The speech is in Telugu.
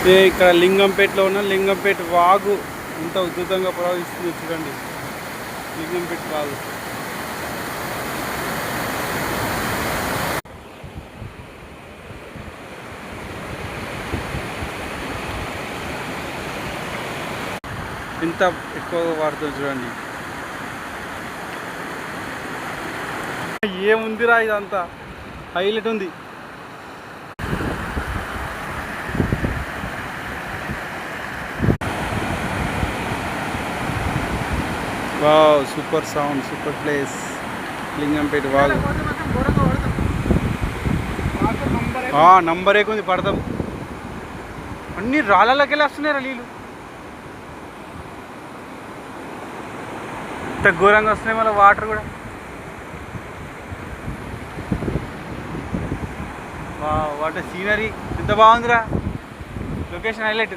ఇక్కడ లింగంపేటలో ఉన్న లింగంపేట వాగు ఎంత ఉధృతంగా ప్రవహిస్తుంది చూడండి. లింగంపేట వాగు ఎంత ఎక్కువగా వాడుతుంది చూడండి. ఏముందిరా ఇదంతా హైలైట్ ఉంది. Wow, super sound, super place Lingampet వాగు. నంబర్ ఏకుంది పడతాం. అన్ని రాళ్ళకి వెళ్ళి వస్తున్నాయి నీళ్ళు. ఇంత ఘోరంగా వస్తున్నాయి మళ్ళీ వాటర్ కూడా. వాటర్ సీనరీ ఎంత బాగుందిరా. Location highlight.